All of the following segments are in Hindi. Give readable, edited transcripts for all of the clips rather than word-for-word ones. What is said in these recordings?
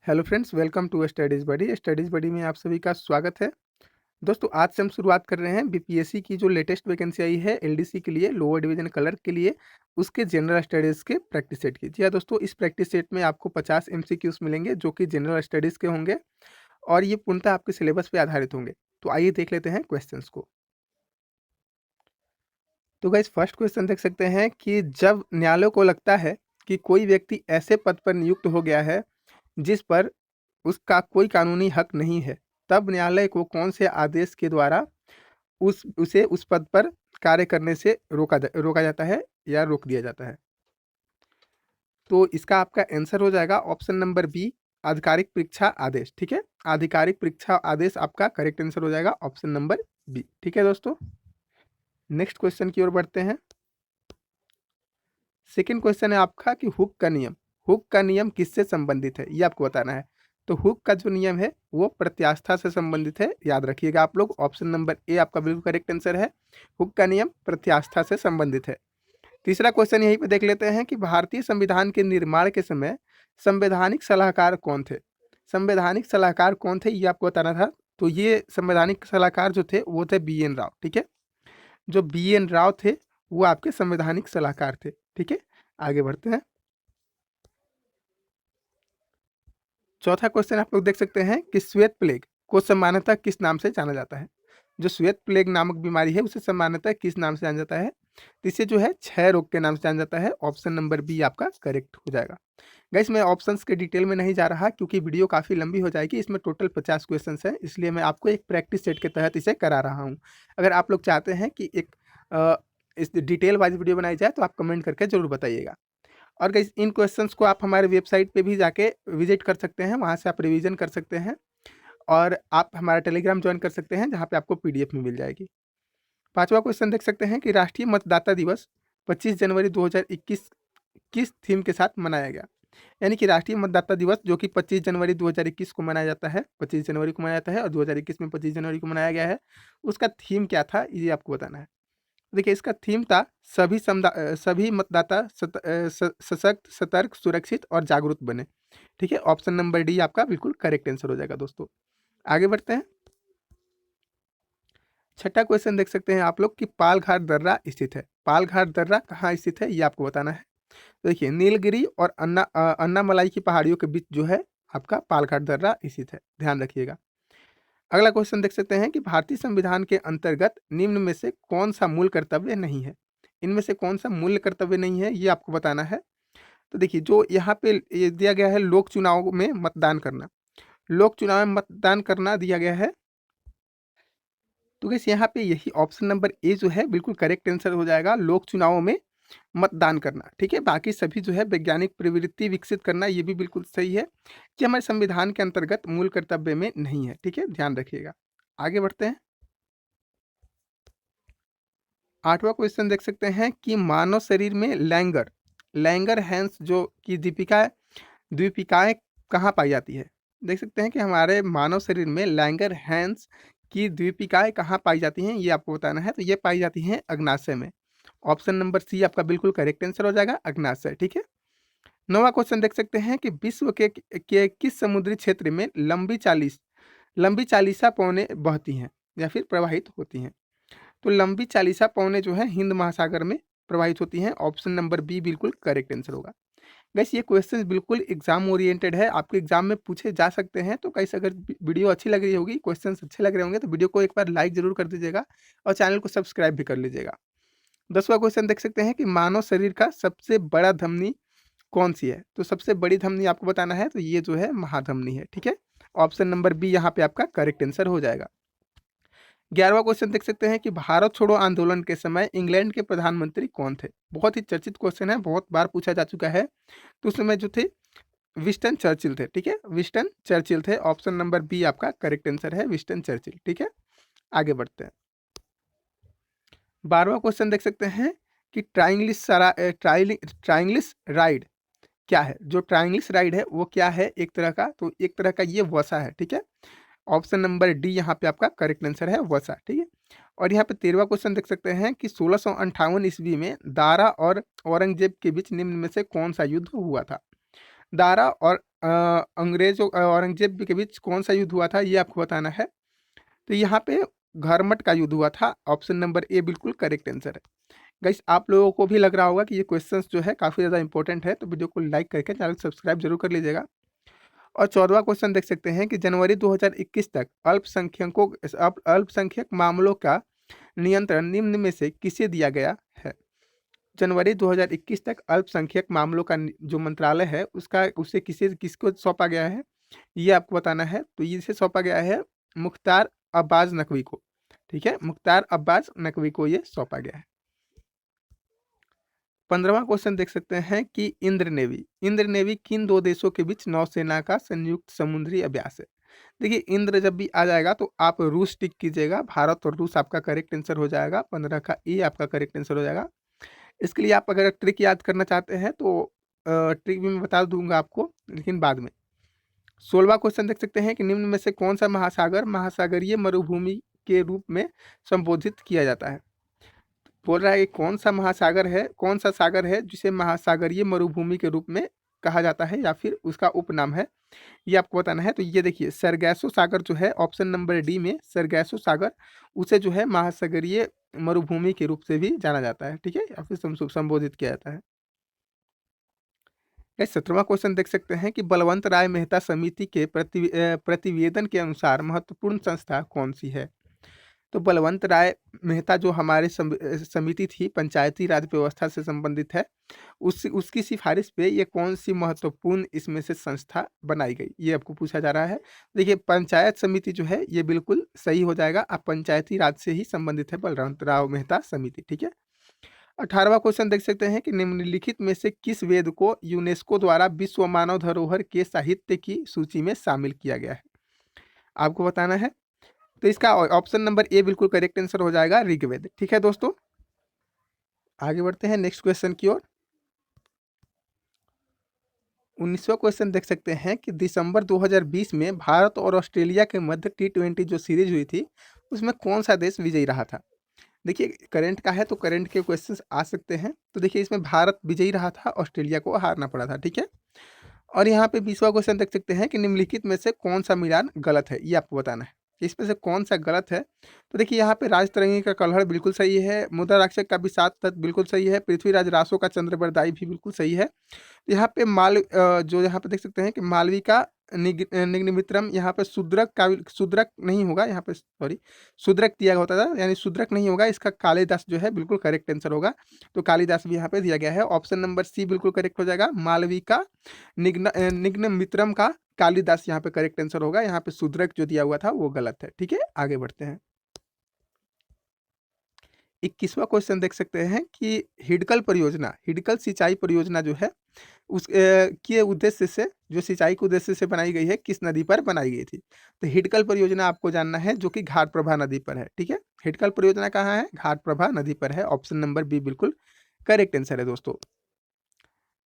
Hello friends, welcome to Studies Buddy. Studies Buddy में आप सभी का स्वागत है। दोस्तों, आज से हम शुरुआत कर रहे हैं बीपीएससी की जो लेटेस्ट वैकेंसी आई है एलडीसी के लिए, लोअर डिवीजन क्लर्क के लिए, उसके जनरल स्टडीज़ के प्रैक्टिस सेट की। जी हाँ दोस्तों, इस प्रैक्टिस सेट में आपको 50 एमसीक्यूज़ मिलेंगे जो कि जनरल स्टडीज़ के होंगे और ये पूर्णतः आपके सिलेबस पे आधारित होंगे। तो आइए देख लेते हैं क्वेश्चंस को। तो गाइस, फर्स्ट क्वेश्चन देख सकते हैं कि जब न्यायालय को लगता है कि कोई व्यक्ति ऐसे पद पर नियुक्त हो गया है जिस पर उसका कोई कानूनी हक नहीं है, तब न्यायालय को कौन से आदेश के द्वारा उसे उस पद पर कार्य करने से रोका जाता है या रोक दिया जाता है? तो इसका आपका आंसर हो जाएगा ऑप्शन नंबर बी, आधिकारिक परीक्षा आदेश। ठीक है, आधिकारिक परीक्षा आदेश आपका करेक्ट आंसर हो जाएगा ऑप्शन नंबर बी। ठीक है दोस्तों, नेक्स्ट क्वेश्चन की ओर बढ़ते हैं। सेकेंड क्वेश्चन है आपका कि हुक का नियम किससे संबंधित है, ये आपको बताना है। तो हुक का जो नियम है वो प्रत्यास्था से संबंधित है, याद रखिएगा आप लोग। ऑप्शन नंबर ए आपका बिल्कुल करेक्ट आंसर है, हुक का नियम प्रत्यास्था से संबंधित है। तीसरा क्वेश्चन यहीं पे देख लेते हैं कि भारतीय संविधान के निर्माण के समय संवैधानिक सलाहकार कौन थे? संवैधानिक सलाहकार कौन थे, ये आपको बताना था। तो ये संवैधानिक सलाहकार जो थे वो थे बी एन राव। ठीक है, जो बी एन राव थे वो आपके संवैधानिक सलाहकार थे। ठीक है, आगे बढ़ते हैं। चौथा क्वेश्चन आप लोग देख सकते हैं कि श्वेत प्लेग को सामान्यतः किस नाम से जाना जाता है? जो श्वेत प्लेग नामक बीमारी है उसे सामान्यतः किस नाम से जाना जाता है? तो इसे जो है क्षय रोग के नाम से जाना जाता है। ऑप्शन नंबर बी आपका करेक्ट हो जाएगा। गाइस, मैं ऑप्शंस के डिटेल में नहीं जा रहा क्योंकि वीडियो काफ़ी लंबी हो जाएगी। इसमें टोटल 50 क्वेश्चंस हैं, इसलिए मैं आपको एक प्रैक्टिस सेट के तहत इसे करा रहा हूँ। अगर आप लोग चाहते हैं कि एक इस डिटेल वाइज वीडियो बनाई जाए तो आप कमेंट करके ज़रूर बताइएगा। और गाइस, इन क्वेश्चंस को आप हमारे वेबसाइट पे भी जाके विजिट कर सकते हैं, वहाँ से आप रिवीजन कर सकते हैं और आप हमारा टेलीग्राम ज्वाइन कर सकते हैं जहाँ पे आपको पीडीएफ में मिल जाएगी। पांचवा क्वेश्चन देख सकते हैं कि राष्ट्रीय मतदाता दिवस 25 जनवरी 2021 किस थीम के साथ मनाया गया? यानी कि राष्ट्रीय मतदाता दिवस जो कि 25 जनवरी 2021 को मनाया जाता है, 25 जनवरी को मनाया जाता है और 2021 में 25 जनवरी को मनाया गया है, उसका थीम क्या था ये आपको बताना है। देखिए, इसका थीम था सभी मतदाता सशक्त, सतर्क, सुरक्षित और जागरूक बने। ठीक है, ऑप्शन नंबर डी आपका बिल्कुल करेक्ट आंसर हो जाएगा दोस्तों। आगे बढ़ते हैं। छठा क्वेश्चन देख सकते हैं आप लोग कि पालघाट दर्रा स्थित है। पालघाट दर्रा कहाँ स्थित है ये आपको बताना है। तो देखिए, नीलगिरी और अन्नामलाई की पहाड़ियों के बीच जो है आपका पालघाट दर्रा स्थित है, ध्यान रखिएगा। अगला क्वेश्चन देख सकते हैं कि भारतीय संविधान के अंतर्गत निम्न में से कौन सा मूल कर्तव्य नहीं है? इनमें से कौन सा मूल कर्तव्य नहीं है ये आपको बताना है। तो देखिए, जो यहाँ पे ये दिया गया है लोक चुनाव में मतदान करना, लोक चुनाव में मतदान करना दिया गया है। तो गैस, यहाँ पे यही ऑप्शन नंबर ए जो है बिल्कुल करेक्ट आंसर हो जाएगा, लोक चुनावों में मतदान करना। ठीक है, बाकी सभी जो है वैज्ञानिक प्रवृत्ति विकसित करना, ये भी बिल्कुल सही है कि हमारे संविधान के अंतर्गत मूल कर्तव्य में नहीं है। ठीक है, ध्यान रखिएगा। आगे बढ़ते हैं। आठवां क्वेश्चन देख सकते हैं कि मानव शरीर में लैंगर लैंगर हैंस जो की द्वीपिकाएं कहाँ पाई जाती है? देख सकते हैं कि हमारे मानव शरीर में लैंगर हैंस की द्वीपिकाएं कहाँ पाई जाती हैं, ये आपको बताना है। तो ये पाई जाती हैं अग्नाशय में। ऑप्शन नंबर सी आपका बिल्कुल करेक्ट आंसर हो जाएगा, अग्नाशय। ठीक है, नौवां क्वेश्चन देख सकते हैं कि विश्व के किस समुद्री क्षेत्र में लंबी चालीसा पौने बहती हैं या फिर प्रवाहित होती हैं? तो लंबी चालीसा पौने जो है हिंद महासागर में प्रवाहित होती हैं। ऑप्शन नंबर बी बिल्कुल करेक्ट आंसर होगा। गैस, ये क्वेश्चन बिल्कुल एग्जाम ओरिएंटेड है, आपके एग्जाम में पूछे जा सकते हैं। तो गैस, अगर वीडियो अच्छी लग रही होगी, क्वेश्चन अच्छे लग रहे होंगे तो वीडियो को एक बार लाइक जरूर कर दीजिएगा और चैनल को सब्सक्राइब भी कर लीजिएगा। 10वां क्वेश्चन देख सकते हैं कि मानव शरीर का सबसे बड़ा धमनी कौन सी है? तो सबसे बड़ी धमनी आपको बताना है, तो ये जो है महाधमनी है। ठीक है, ऑप्शन नंबर बी यहाँ पे आपका करेक्ट आंसर हो जाएगा। 11वां क्वेश्चन देख सकते हैं कि भारत छोड़ो आंदोलन के समय इंग्लैंड के प्रधानमंत्री कौन थे? बहुत ही चर्चित क्वेश्चन है, बहुत बार पूछा जा चुका है। तो उस समय जो थे विंस्टन चर्चिल थे। ठीक है, विंस्टन चर्चिल थे। ऑप्शन नंबर बी आपका करेक्ट आंसर है, विंस्टन चर्चिल। ठीक है, आगे बढ़ते हैं। 12वां क्वेश्चन देख सकते हैं कि ट्राइंगलिस राइड क्या है? जो ट्राइंगलिस राइड है वो क्या है एक तरह का? तो एक तरह का ये वसा है। ठीक है, ऑप्शन नंबर डी यहाँ पे आपका करेक्ट आंसर है, वसा। ठीक है, और यहाँ पे 13वां क्वेश्चन देख सकते हैं कि 1658 ईस्वी में दारा और औरंगजेब के बीच निम्न में से कौन सा युद्ध हुआ था? दारा और अंग्रेज और औरंगजेब के बीच कौन सा युद्ध हुआ था, ये आपको बताना है। तो यहाँ पे घरमट का युद्ध हुआ था। ऑप्शन नंबर ए बिल्कुल करेक्ट आंसर है। गाइस, आप लोगों को भी लग रहा होगा कि ये क्वेश्चंस जो है काफ़ी ज़्यादा इंपॉर्टेंट है, तो वीडियो को लाइक करके चैनल सब्सक्राइब जरूर कर लीजिएगा। और 14वां क्वेश्चन देख सकते हैं कि जनवरी 2021 तक अल्पसंख्यक मामलों का नियंत्रण निम्न में से किसे दिया गया है। जनवरी 2021 तक अल्पसंख्यक मामलों का जो मंत्रालय है उसका उसे किसको सौंपा गया है, ये आपको बताना है। तो इसे सौंपा गया है मुख्तार अब्बास नकवी को। ठीक है, मुख्तार अब्बास नकवी को ये सौंपा गया है। 15वां क्वेश्चन देख सकते हैं कि इंद्र नेवी किन दो देशों के बीच नौसेना का संयुक्त समुद्री अभ्यास है। देखिए, इंद्र जब भी आ जाएगा तो आप रूस टिक कीजिएगा। भारत और रूस आपका करेक्ट आंसर हो जाएगा। 15 का ए आपका करेक्ट आंसर हो जाएगा। इसके लिए आप अगर ट्रिक याद करना चाहते हैं तो ट्रिक भी मैं बता दूंगा आपको, लेकिन बाद में। 16वां क्वेश्चन देख सकते हैं कि निम्न में से कौन सा महासागर महासागरीय मरुभूमि के रूप में संबोधित किया जाता है। बोल रहा है कि कौन सा महासागर है, कौन सा सागर है जिसे महासागरीय मरुभूमि के रूप में कहा जाता है या फिर उसका उपनाम है, ये आपको बताना है। तो ये देखिए, सरगैसो सागर जो है ऑप्शन नंबर डी में, सरगैसो सागर, उसे जो है महासागरीय मरुभूमि के रूप से भी जाना जाता है। ठीक है, या फिर संबोधित किया जाता है। 17वां क्वेश्चन देख सकते हैं कि बलवंत राय मेहता समिति के प्रतिवेदन के अनुसार महत्वपूर्ण संस्था कौन सी है। तो बलवंत राय मेहता जो हमारे समिति थी पंचायती राज व्यवस्था से संबंधित है, उसकी सिफारिश पे ये कौन सी महत्वपूर्ण इसमें से संस्था बनाई गई, ये आपको पूछा जा रहा है। देखिए, पंचायत समिति जो है ये बिल्कुल सही हो जाएगा। आप पंचायती राज से ही संबंधित है बलवंत राव मेहता समिति। ठीक है, 18वां क्वेश्चन देख सकते हैं कि निम्नलिखित में से किस वेद को यूनेस्को द्वारा विश्व मानव धरोहर के साहित्य की सूची में शामिल किया गया है, आपको बताना है। तो इसका ऑप्शन नंबर ए बिल्कुल करेक्ट आंसर हो जाएगा, ऋग्वेद। ठीक है दोस्तों, आगे बढ़ते हैं नेक्स्ट क्वेश्चन की ओर। 19वां क्वेश्चन देख सकते हैं कि दिसंबर 2020 में भारत और ऑस्ट्रेलिया के मध्य T20 जो सीरीज हुई थी उसमें कौन सा देश विजयी रहा था। देखिए, करंट का है तो करंट के क्वेश्चंस आ सकते हैं। तो देखिए, इसमें भारत विजयी रहा था, ऑस्ट्रेलिया को हारना पड़ा था। ठीक है, और यहाँ पे 20वां क्वेश्चन देख सकते हैं कि निम्नलिखित में से कौन सा मिलान गलत है, ये आपको बताना है कि इसमें से कौन सा गलत है। तो देखिए, यहाँ पे राजतरंगी का कलहड़ बिल्कुल सही है, मुद्रा राक्षक का भी सात तत्व बिल्कुल सही है, पृथ्वीराज रासो का चंद्रबरदाई भी बिल्कुल सही है। यहाँ पे जो यहाँ पे देख सकते हैं कि मालविका निग्नमित्रम, यहाँ पे शूद्रक का शूद्रक नहीं होगा, यहाँ पे सॉरी शूद्रक दिया होता था, यानी शूद्रक नहीं होगा, इसका कालिदास जो है बिल्कुल करेक्ट आंसर होगा। तो कालिदास भी यहाँ पे दिया गया है। ऑप्शन नंबर सी बिल्कुल करेक्ट हो जाएगा, मालविका निग्नमित्रम का कालिदास यहाँ पे करेक्ट आंसर होगा। यहाँ पे शूद्रक जो दिया हुआ था वो गलत है। ठीक है, आगे बढ़ते हैं। 21वां क्वेश्चन देख सकते हैं कि हिडकल सिंचाई परियोजना जो है उस के उद्देश्य से, जो सिंचाई के उद्देश्य से बनाई गई है, किस नदी पर बनाई गई थी। तो हिडकल परियोजना आपको जानना है जो कि घाटप्रभा नदी पर है। ठीक है, हिडकल परियोजना कहाँ है, घाटप्रभा नदी पर है। ऑप्शन नंबर बी बिल्कुल करेक्ट आंसर है दोस्तों।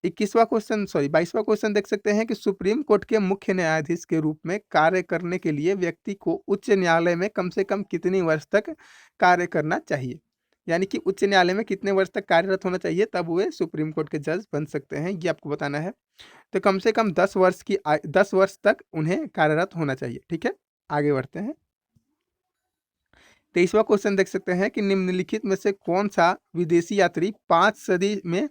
22वां क्वेश्चन देख सकते हैं कि सुप्रीम कोर्ट के मुख्य न्यायाधीश के रूप में कार्य करने के लिए व्यक्ति को उच्च न्यायालय में कम से कम कितनी वर्ष तक कार्य करना चाहिए, यानी कि उच्च न्यायालय में कितने वर्ष तक कार्यरत होना चाहिए तब वे सुप्रीम कोर्ट के जज बन सकते हैं, ये आपको बताना है। तो कम से कम 10 वर्ष तक उन्हें कार्यरत होना चाहिए। ठीक है, आगे बढ़ते हैं। 23वां क्वेश्चन देख सकते हैं कि निम्नलिखित में से कौन सा विदेशी यात्री 5 सदी में,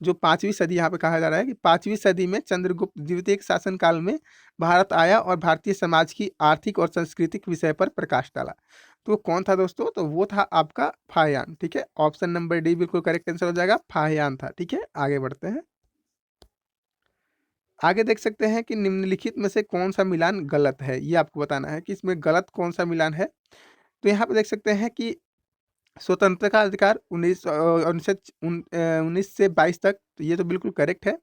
जो 5वीं सदी यहाँ पे कहा जा रहा है कि 5वीं सदी में चंद्रगुप्त द्वितीय के शासनकाल में भारत आया और भारतीय समाज की आर्थिक और सांस्कृतिक विषय पर प्रकाश डाला। तो कौन था दोस्तों, तो वो था आपका फाहियान। ठीक है, ऑप्शन नंबर डी बिल्कुल करेक्ट आंसर हो जाएगा, फाहियान था। ठीक है, आगे बढ़ते हैं। आगे देख सकते हैं कि निम्नलिखित में से कौन सा मिलान गलत है, ये आपको बताना है कि इसमें गलत कौन सा मिलान है। तो यहाँ पे देख सकते हैं कि स्वतंत्रता का अधिकार 19 से 22 तक, तो ये तो बिल्कुल करेक्ट है।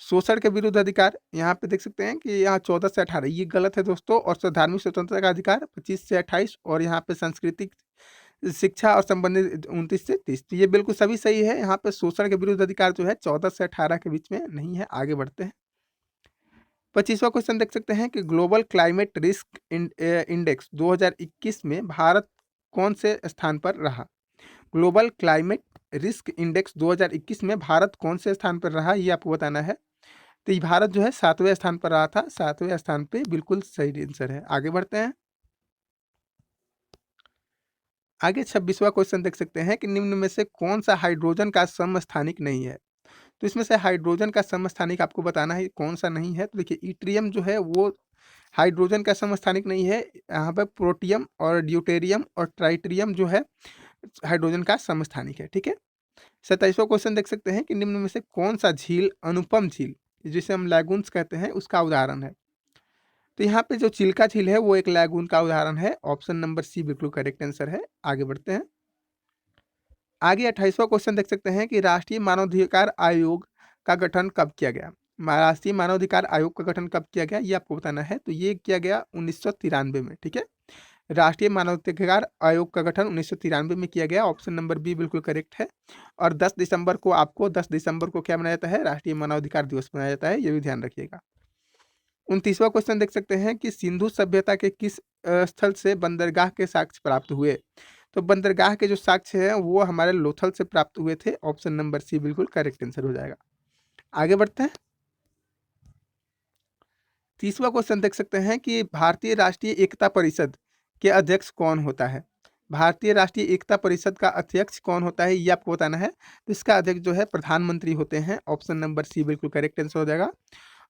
शोषण के विरुद्ध अधिकार, यहाँ पे देख सकते हैं कि यहाँ 14 से 18, ये गलत है दोस्तों। और धार्मिक स्वतंत्रता का अधिकार 25 से 28, और यहाँ पे सांस्कृतिक शिक्षा और संबंधित 29 से 30, तो ये बिल्कुल सभी सही है। यहाँ पे शोषण के विरुद्ध अधिकार जो है 14 से 18 के बीच में नहीं है। आगे बढ़ते हैं। 25वां क्वेश्चन देख सकते हैं कि ग्लोबल क्लाइमेट रिस्क इंडेक्स 2021 में भारत कौन से स्थान पर रहा। ग्लोबल क्लाइमेट रिस्क इंडेक्स 2021 में भारत कौन से स्थान पर रहा, ये आपको बताना है। तो ये भारत जो है 7वें स्थान पर रहा था, 7वें स्थान पे बिल्कुल सही आंसर है। आगे बढ़ते हैं। आगे 26वां क्वेश्चन देख सकते हैं कि निम्न में से कौन सा हाइड्रोजन का समस्थानिक नहीं है। तो इसमें से हाइड्रोजन का समस्थानिक आपको बताना है कौन सा नहीं है। तो देखिए इट्रियम जो है वो हाइड्रोजन का समस्थानिक नहीं है। यहाँ पर प्रोटियम और ड्यूटेरियम और ट्राइटेरियम जो है हाइड्रोजन का समस्थानिक है। ठीक है। 27वां क्वेश्चन देख सकते हैं कि निम्न में से कौन सा झील अनुपम झील, जिसे हम लैगून्स कहते हैं, उसका उदाहरण है। तो यहाँ पे जो चिल्का झील है वो एक लैगून का उदाहरण है। ऑप्शन नंबर सी बिल्कुल करेक्ट आंसर है। आगे बढ़ते हैं। आगे 28वां क्वेश्चन देख सकते हैं कि राष्ट्रीय मानवाधिकार आयोग का गठन कब किया गया। राष्ट्रीय मानवाधिकार आयोग का गठन कब किया गया ये आपको बताना है। तो ये किया गया 1993 में। ठीक है। राष्ट्रीय मानवाधिकार आयोग का गठन 1993 में किया गया। ऑप्शन नंबर बी बिल्कुल करेक्ट है। और 10 दिसंबर को आपको 10 दिसंबर को क्या मनाया जाता है, राष्ट्रीय मानवाधिकार दिवस मनाया जाता है। ये भी ध्यान रखिएगा। 29वां क्वेश्चन देख सकते हैं कि सिंधु सभ्यता के किस स्थल से बंदरगाह के साक्ष्य प्राप्त हुए। तो बंदरगाह के जो साक्ष्य हैं वो हमारे लोथल से प्राप्त हुए थे। ऑप्शन नंबर सी बिल्कुल करेक्ट आंसर हो जाएगा। आगे बढ़ते हैं। 30वां क्वेश्चन देख सकते हैं कि भारतीय राष्ट्रीय एकता परिषद के अध्यक्ष कौन होता है। भारतीय राष्ट्रीय एकता परिषद का अध्यक्ष कौन होता है ये आपको बताना है। तो इसका अध्यक्ष जो है प्रधानमंत्री होते हैं। ऑप्शन नंबर सी बिल्कुल करेक्ट आंसर हो जाएगा।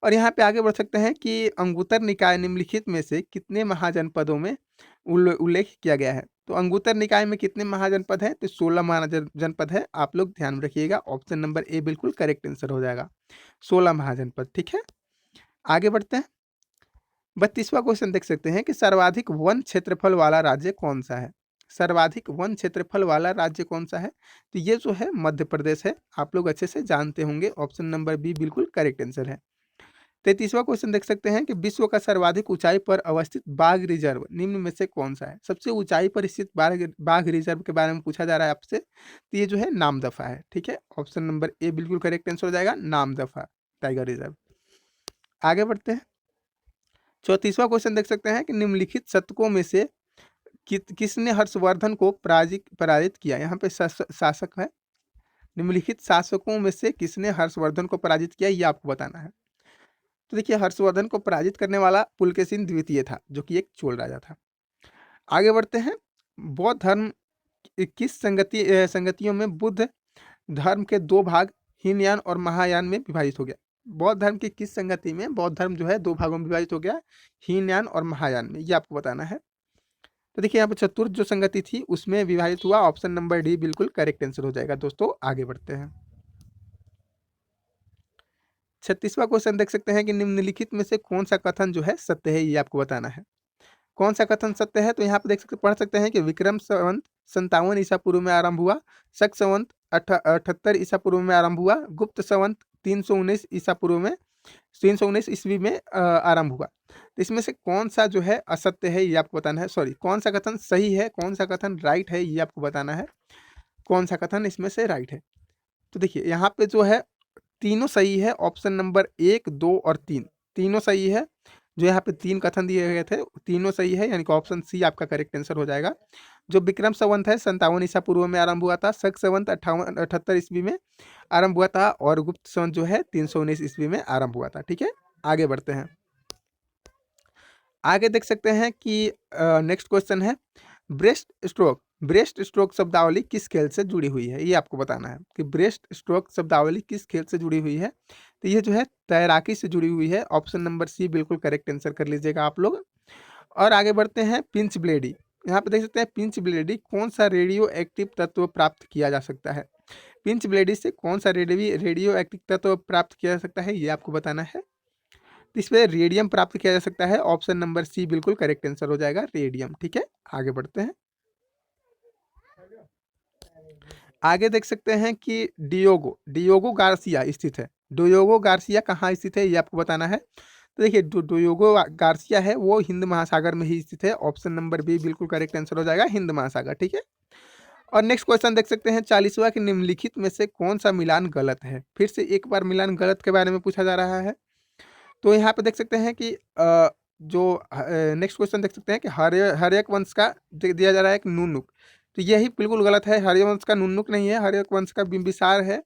और यहाँ पे आगे बढ़ सकते हैं कि अंगुत्तर निकाय निम्नलिखित में से कितने महाजनपदों में उल्लेख किया गया है। तो अंगुत्तर निकाय में कितने महाजनपद हैं। तो 16 महाजनपद है। आप लोग ध्यान रखिएगा। ऑप्शन नंबर ए बिल्कुल करेक्ट आंसर हो जाएगा, 16 महाजनपद। ठीक है। आगे बढ़ते हैं। 32वां क्वेश्चन देख सकते हैं कि सर्वाधिक वन क्षेत्रफल वाला राज्य कौन सा है। सर्वाधिक वन क्षेत्रफल वाला राज्य कौन सा है। तो ये जो है मध्य प्रदेश है। आप लोग अच्छे से जानते होंगे। ऑप्शन नंबर बी बिल्कुल करेक्ट आंसर है। 33वां क्वेश्चन देख सकते हैं कि विश्व का सर्वाधिक ऊंचाई पर अवस्थित बाघ रिजर्व निम्न में से कौन सा है। सबसे ऊंचाई पर स्थित बाघ रिजर्व के बारे में पूछा जा रहा है आपसे। तो ये जो है नामदफा है। ठीक है। ऑप्शन नंबर ए बिल्कुल करेक्ट आंसर हो जाएगा, नामदफा टाइगर रिजर्व। आगे बढ़ते हैं। 34वां क्वेश्चन देख सकते हैं कि निम्नलिखित शतकों में से किसने हर्षवर्धन को पराजित किया। यहाँ पे शासक है। निम्नलिखित शासकों में से किसने हर्षवर्धन को पराजित किया ये आपको बताना है। तो देखिए हर्षवर्धन को पराजित करने वाला पुलकेशिन द्वितीय था, जो कि एक चोल राजा था। आगे बढ़ते हैं। बौद्ध धर्म किस संगतियों में बुद्ध धर्म के दो भाग हीनयान और महायान में विभाजित हो गया। बौद्ध धर्म की किस संगति में बौद्ध धर्म जो है दो भागों में विभाजित हो गया, हीनयान और महायान में, ये आपको बताना है। तो देखिए यहाँ पे चतुर्थ जो संगति थी उसमें विभाजित हुआ। ऑप्शन नंबर डी बिल्कुल करेक्ट आंसर हो जाएगा। दोस्तों आगे बढ़ते हैं। 36वां क्वेश्चन देख सकते हैं कि निम्नलिखित में से कौन सा कथन जो है सत्य है ये आपको बताना है। कौन सा कथन सत्य है। तो यहाँ पे पढ़ सकते हैं कि विक्रम संवत 57 ईसा पूर्व में आरंभ हुआ, शक संवत 78 ईसा पूर्व में आरंभ हुआ, गुप्त संवत 319 ईसा पूर्व में 319 ईस्वी में आरंभ हुआ। तो इसमें से कौन सा जो है असत्य है ये आपको बताना है। सॉरी, कौन सा कथन सही है, कौन सा कथन राइट है ये आपको बताना है। कौन सा कथन इसमें से राइट है। तो देखिए यहाँ पे जो है तीनों सही है। ऑप्शन नंबर 1, 2 और 3 तीनों सही है। जो यहाँ पे 3 कथन दिए गए थे तीनों सही है, यानी कि ऑप्शन सी आपका करेक्ट आंसर हो जाएगा। जो विक्रम संवत है 57 ईसा पूर्व में आरंभ हुआ था, शक संवत 78 ईस्वी में आरंभ हुआ था, और गुप्त संवत जो है 319 ईस्वी में आरंभ हुआ था। ठीक है। आगे बढ़ते हैं। आगे देख सकते हैं कि नेक्स्ट क्वेश्चन है ब्रेस्ट स्ट्रोक। ब्रेस्ट स्ट्रोक शब्दावली किस खेल से जुड़ी हुई है ये आपको बताना है कि ब्रेस्ट स्ट्रोक शब्दावली किस खेल से जुड़ी हुई है। तो ये जो है तैराकी से जुड़ी हुई है। ऑप्शन नंबर सी बिल्कुल करेक्ट आंसर कर लीजिएगा आप लोग। और आगे बढ़ते हैं। पिंच ब्लेडी, यहाँ पे देख सकते हैं पिंच ब्लेडी कौन सा रेडियो एक्टिव तत्व प्राप्त किया जा सकता है। पिंच ब्लेडी से कौन सा रेडियो एक्टिव तत्व प्राप्त किया जा सकता है ये आपको बताना है। तो इसमें रेडियम प्राप्त किया जा सकता है। ऑप्शन नंबर सी बिल्कुल करेक्ट आंसर हो जाएगा, रेडियम। ठीक है। आगे बढ़ते हैं। आगे देख सकते हैं कि डियोगो गार्सिया स्थित है। डियोगो गार्सिया कहाँ स्थित है ये आपको बताना है। तो देखिए डियोगो गार्सिया है वो हिंद महासागर में ही स्थित है। ऑप्शन नंबर बी बिल्कुल करेक्ट आंसर हो जाएगा, हिंद महासागर। ठीक है। और नेक्स्ट क्वेश्चन देख सकते हैं 40वां कि निम्नलिखित में से कौन सा मिलान गलत है। फिर से एक बार मिलान गलत के बारे में पूछा जा रहा है। तो यहाँ पे देख सकते हैं कि जो नेक्स्ट क्वेश्चन देख सकते हैं कि हर्यक वंश का दिया जा रहा है एक नुनुक। तो यही बिल्कुल गलत है। हर्यवंश का नुनुक नहीं है, हर्यक वंश का बिंबिसार है।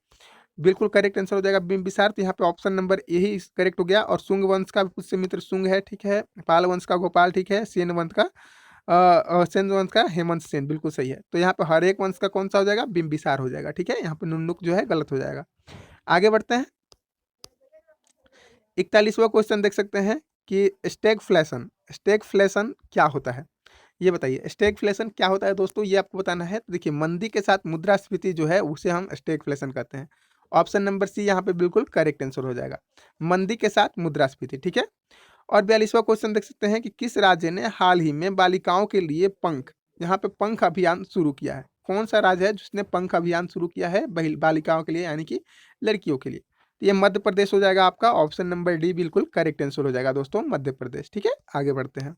बिल्कुल करेक्ट आंसर हो जाएगा बिंबिसार। तो यहाँ पे option number A he correct हो गया। और शुंग वंश का पुष्य मित्र शुंग है, ठीक है। पाल वंश का गोपाल, ठीक है। सेन वंश का सेन वंश का हेमंत सेन, बिल्कुल सही है। तो यहाँ पे हर एक वंश का कौन सा हो जाएगा? बिंबिसार हो जाएगा, ठीक है। यहाँ पे नुनुक जो है गलत हो जाएगा। आगे बढ़ते हैं। 41वां क्वेश्चन देख सकते हैं कि स्टैगफ्लेशन, स्टैगफ्लेशन क्या होता है, ये बताइए। स्टैगफ्लेशन क्या होता है दोस्तों, ये आपको बताना है। तो देखिए, मंदी के साथ मुद्रास्फीति जो है उसे हम स्टैगफ्लेशन कहते हैं। ऑप्शन नंबर सी यहाँ पे बिल्कुल करेक्ट आंसर हो जाएगा, मंदी के साथ मुद्रास्फीति, ठीक है। और 42वां क्वेश्चन देख सकते हैं कि किस राज्य ने हाल ही में बालिकाओं के लिए पंख, यहाँ पे पंख अभियान शुरू किया है? कौन सा राज्य है जिसने पंख अभियान शुरू किया है बालिकाओं के लिए, यानी कि लड़कियों के लिए? तो ये मध्य प्रदेश हो जाएगा आपका। ऑप्शन नंबर डी बिल्कुल करेक्ट आंसर हो जाएगा दोस्तों, मध्य प्रदेश, ठीक है। आगे बढ़ते हैं।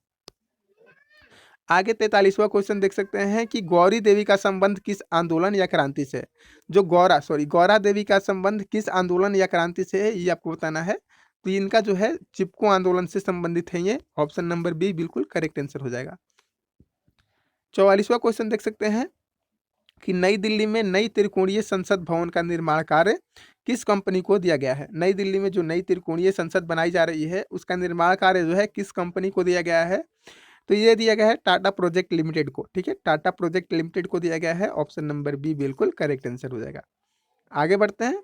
आगे 43वां क्वेश्चन देख सकते हैं कि गौरी देवी का संबंध किस आंदोलन या क्रांति से है? जो गौरा देवी का संबंध किस आंदोलन या क्रांति से है, ये आपको बताना है। तो इनका जो है चिपको आंदोलन से संबंधित है ये। ऑप्शन नंबर बी बिल्कुल करेक्ट आंसर हो जाएगा। 44वां क्वेश्चन देख सकते हैं कि नई दिल्ली में नई त्रिकोणीय संसद भवन का निर्माण कार्य किस कंपनी को दिया गया है? नई दिल्ली में जो नई त्रिकोणीय संसद बनाई जा रही है उसका निर्माण कार्य जो है किस कंपनी को दिया गया है? तो ये दिया गया है टाटा प्रोजेक्ट लिमिटेड को, ठीक है। टाटा प्रोजेक्ट लिमिटेड को दिया गया है। ऑप्शन नंबर बी बिल्कुल करेक्ट आंसर हो जाएगा। आगे बढ़ते हैं।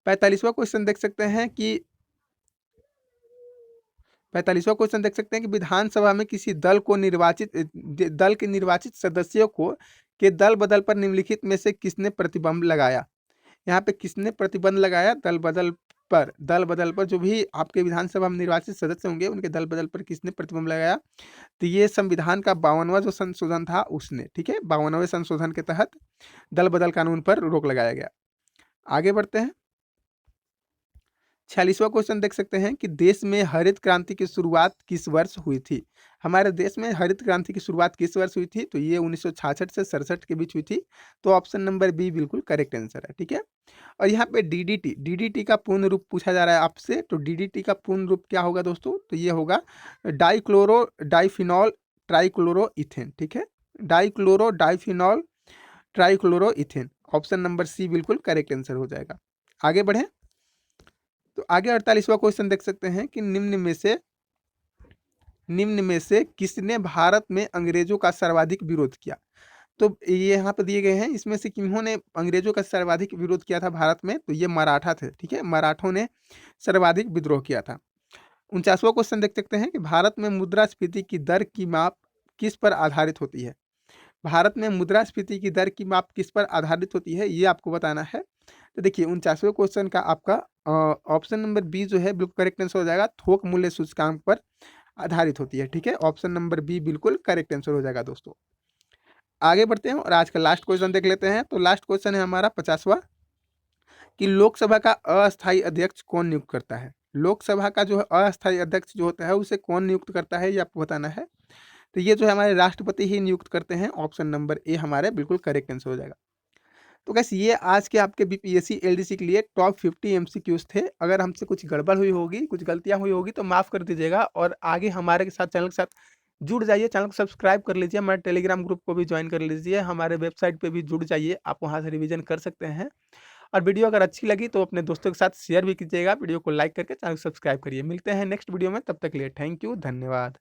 45वां क्वेश्चन देख सकते हैं कि 45वां क्वेश्चन देख सकते हैं कि विधानसभा में किसी दल के निर्वाचित सदस्यों को के दल बदल पर निम्नलिखित में से किसने प्रतिबंध लगाया? यहाँ पे किसने प्रतिबंध लगाया दल बदल पर? दल बदल पर जो भी आपके विधानसभा में निर्वाचित सदस्य होंगे उनके दल बदल पर किसने प्रतिबंध लगाया? तो ये संविधान का 52वां जो संशोधन था उसने, ठीक है। 52वें संशोधन के तहत दल बदल कानून पर रोक लगाया गया। आगे बढ़ते हैं। 46वां क्वेश्चन देख सकते हैं कि देश में हरित क्रांति की शुरुआत किस वर्ष हुई थी? हमारे देश में हरित क्रांति की शुरुआत किस वर्ष हुई थी? तो ये 1966 से 67 के बीच हुई थी। तो ऑप्शन नंबर बी बिल्कुल करेक्ट आंसर है, ठीक है। और यहाँ पे डीडीटी का पूर्ण रूप पूछा जा रहा है आपसे। तो डीडीटी का पूर्ण रूप क्या होगा दोस्तों? तो ये होगा डाइक्लोरो डाइफिनॉल ट्राइक्लोरोइथेन, ठीक है। डाइक्लोरो डाइफिनॉल ट्राइक्लोरोइथेन। ऑप्शन नंबर सी बिल्कुल करेक्ट आंसर हो जाएगा। आगे बढ़े। तो आगे 48वां क्वेश्चन देख सकते हैं कि निम्न में से किसने भारत में अंग्रेजों का सर्वाधिक विरोध किया? तो ये यहाँ पे दिए गए हैं, इसमें से किन्होंने अंग्रेजों का सर्वाधिक विरोध किया था भारत में? तो ये मराठा थे, ठीक है। मराठों ने सर्वाधिक विद्रोह किया था। 49वां क्वेश्चन देख सकते हैं कि भारत में मुद्रास्फीति की दर की माप किस पर आधारित होती है? भारत में मुद्रास्फीति की दर की माप किस पर आधारित होती है, ये आपको बताना है। तो देखिए, 49वें क्वेश्चन का आपका ऑप्शन नंबर बी जो है बिल्कुल करेक्ट आंसर हो जाएगा, थोक मूल्य सूचकांक पर आधारित होती है, ठीक है। ऑप्शन नंबर बी बिल्कुल करेक्ट आंसर हो जाएगा दोस्तों। आगे बढ़ते हैं और आज का लास्ट क्वेश्चन देख लेते हैं। तो लास्ट क्वेश्चन है हमारा 50वां कि लोकसभा का अस्थायी अध्यक्ष कौन नियुक्त करता है? लोकसभा का जो है अस्थायी अध्यक्ष जो होता है उसे कौन नियुक्त करता है, ये आपको बताना है। तो ये जो है हमारे राष्ट्रपति ही नियुक्त करते हैं। ऑप्शन नंबर ए हमारे बिल्कुल करेक्ट आंसर हो जाएगा। तो गैस, ये आज के आपके बीपीएससी एलडीसी के लिए टॉप 50 एमसीक्यूज थे। अगर हमसे कुछ गड़बड़ हुई होगी, कुछ गलतियां हुई होगी तो माफ़ कर दीजिएगा। और आगे हमारे के साथ चैनल के साथ जुड़ जाइए, चैनल को सब्सक्राइब कर लीजिए, हमारे टेलीग्राम ग्रुप को भी ज्वाइन कर लीजिए, हमारे वेबसाइट पे भी जुड़ जाइए, आप वहाँ से रिवीजन कर सकते हैं। और वीडियो अगर अच्छी लगी तो अपने दोस्तों के साथ शेयर भी कीजिएगा, वीडियो को लाइक करके चैनल को सब्सक्राइब करिए। मिलते हैं नेक्स्ट वीडियो में, तब तक के लिए थैंक यू, धन्यवाद।